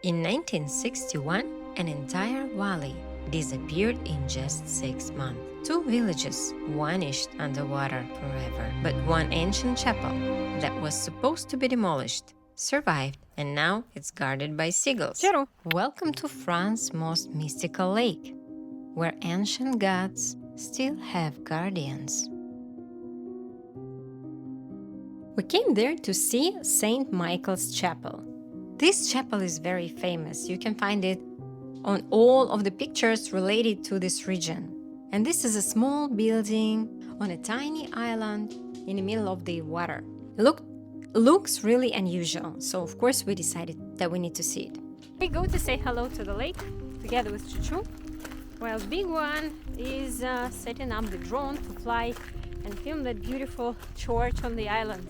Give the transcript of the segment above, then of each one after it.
In 1961, an entire valley disappeared in just 6 months. 2 villages vanished underwater forever, but one ancient chapel that was supposed to be demolished survived, and now it's guarded by seagulls. Welcome to France's most mystical lake, where ancient gods still have guardians. We came there to see Saint-Michael's Chapel. This chapel is very famous. You can find it on all of the pictures related to this region. And this is a small building on a tiny island in the middle of the water. Looks really unusual, so of course we decided that we need to see it. We go to say hello to the lake together with Chuchu, while Big One is setting up the drone to fly and film that beautiful church on the island.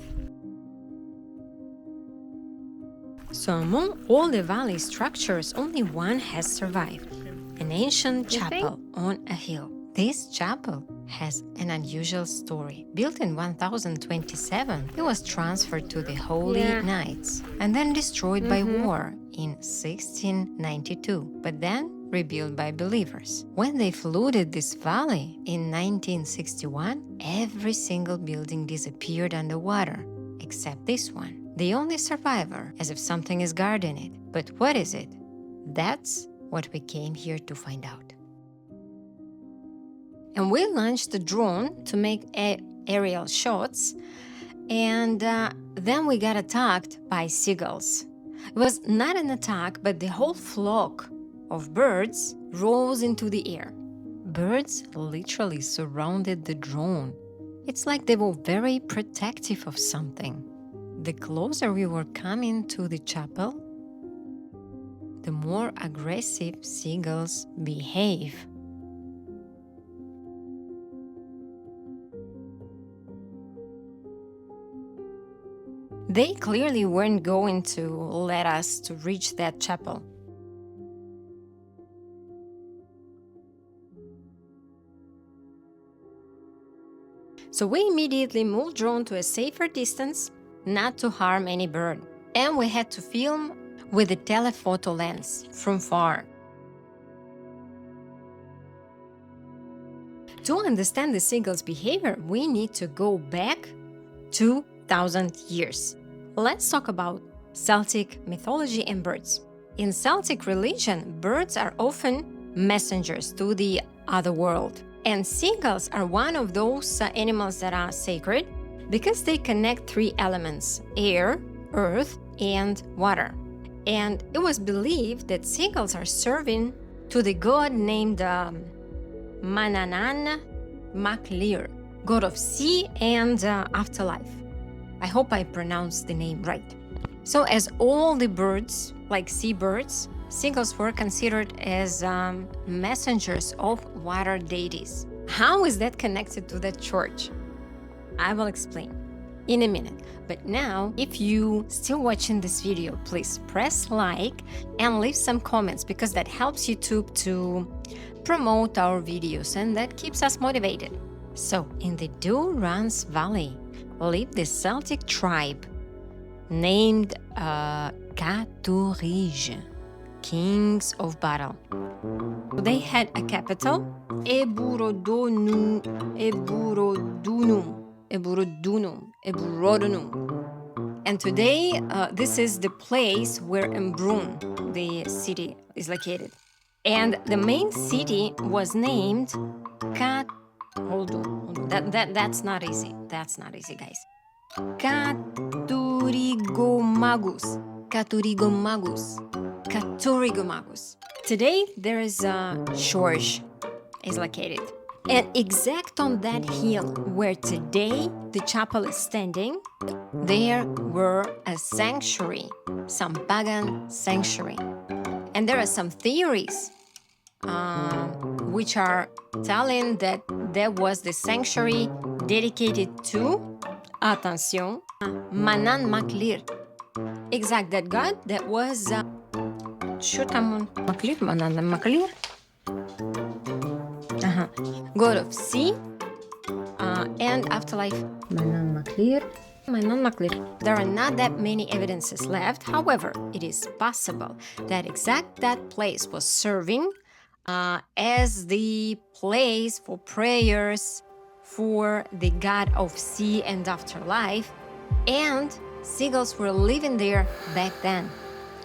So among all the valley structures, only one has survived, an ancient chapel on a hill. This chapel has an unusual story. Built in 1027, it was transferred to the Holy Knights and then destroyed by war in 1692, but then rebuilt by believers. When they flooded this valley in 1961, every single building disappeared underwater, except this one. The only survivor, as if something is guarding it. But what is it? That's what we came here to find out. And we launched the drone to make aerial shots, and then we got attacked by seagulls. It was not an attack, but the whole flock of birds rose into the air. Birds literally surrounded the drone. It's like they were very protective of something. The closer we were coming to the chapel, the more aggressive seagulls behave. They clearly weren't going to let us to reach that chapel. So we immediately moved drone to a safer distance, not to harm any bird. And we had to film with a telephoto lens from far. To understand the seagull's behavior, we need to go back 2,000 years. Let's talk about Celtic mythology and birds. In Celtic religion, birds are often messengers to the other world. And seagulls are one of those animals that are sacred because they connect 3 elements: air, earth, and water. And it was believed that seagulls are serving to the god named Mananan Maclir, god of sea and afterlife. I hope I pronounced the name right. So as all the birds, like seabirds, seagulls were considered as messengers of water deities. How is that connected to the church? I will explain in a minute. But now, if you still watching this video, please press like and leave some comments, because that helps YouTube to promote our videos and that keeps us motivated. So, in the Durance Valley lived the Celtic tribe named Caturige, kings of battle. They had a capital, Eburodunum. And today, this is the place where Embrun, the city, is located. And the main city was named Hold on. That's not easy. That's not easy, guys. Caturigomagus. Today, there is George is located. And exact on that hill where today the chapel is standing, there were a sanctuary, some pagan sanctuary. And there are some theories which are telling that there was the sanctuary dedicated to, attention, Manan Maclir. Exact, that god that was Manan Maclir. God of sea and afterlife. Manan Maclir. There are not that many evidences left. However, it is possible that that place was serving as the place for prayers for the god of sea and afterlife, and seagulls were living there back then.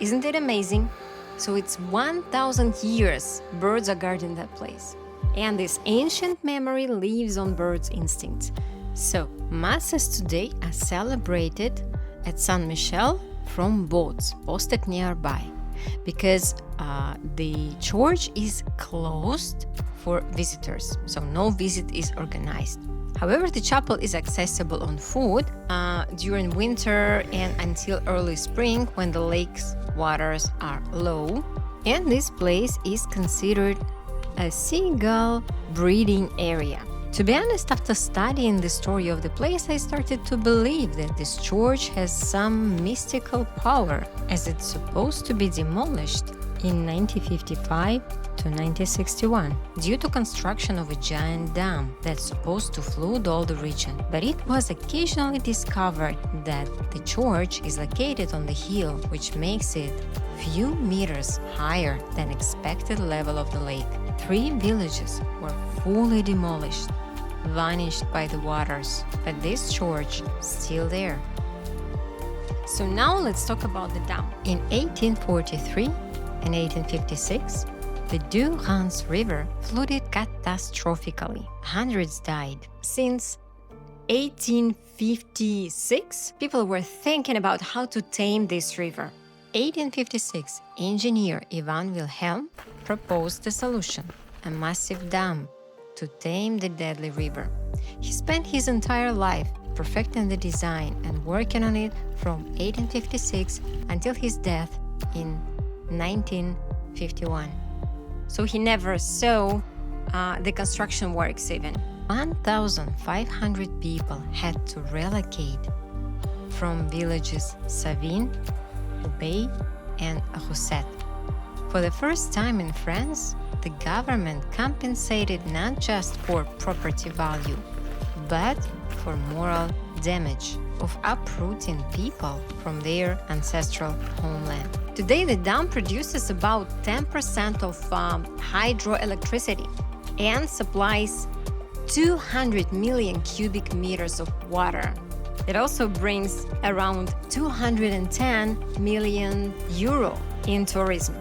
Isn't it amazing? So it's 1,000 years birds are guarding that place. And this ancient memory lives on birds' instincts. So masses today are celebrated at Saint-Michel from boats posted nearby, because the church is closed for visitors, so no visit is organized. However, the chapel is accessible on foot during winter and until early spring when the lake's waters are low. And this place is considered a seagull breeding area. To be honest, after studying the story of the place, I started to believe that this church has some mystical power, as it's supposed to be demolished in 1955 to 1961 due to construction of a giant dam that's supposed to flood all the region. But it was occasionally discovered that the church is located on the hill, which makes it few meters higher than expected level of the lake. 3 villages were fully demolished, vanished by the waters, but this church still there. So now let's talk about the dam. In 1843 and 1856, the Durance River flooded catastrophically. Hundreds died. Since 1856, people were thinking about how to tame this river. 1856, engineer Ivan Wilhelm proposed a solution, a massive dam to tame the deadly river. He spent his entire life perfecting the design and working on it from 1856 until his death in 1951. So he never saw the construction works even. 1,500 people had to relocate from villages Savines, Ubaye and Rousset. For the first time in France, the government compensated not just for property value, but for moral damage of uprooting people from their ancestral homeland. Today, the dam produces about 10% of hydroelectricity and supplies 200 million cubic meters of water. It also brings around 210 million euro in tourism.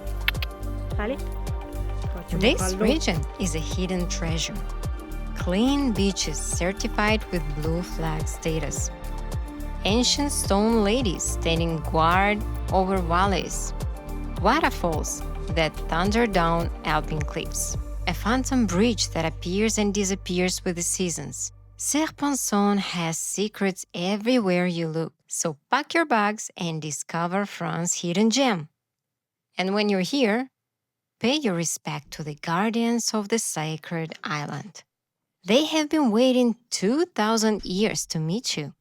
This region is a hidden treasure. Clean beaches certified with blue flag status. Ancient stone ladies standing guard over valleys. Waterfalls that thunder down Alpine cliffs. A phantom bridge that appears and disappears with the seasons. Serre-Ponçon has secrets everywhere you look, so pack your bags and discover France's hidden gem. And when you're here, pay your respect to the guardians of the sacred island. They have been waiting 2,000 years to meet you.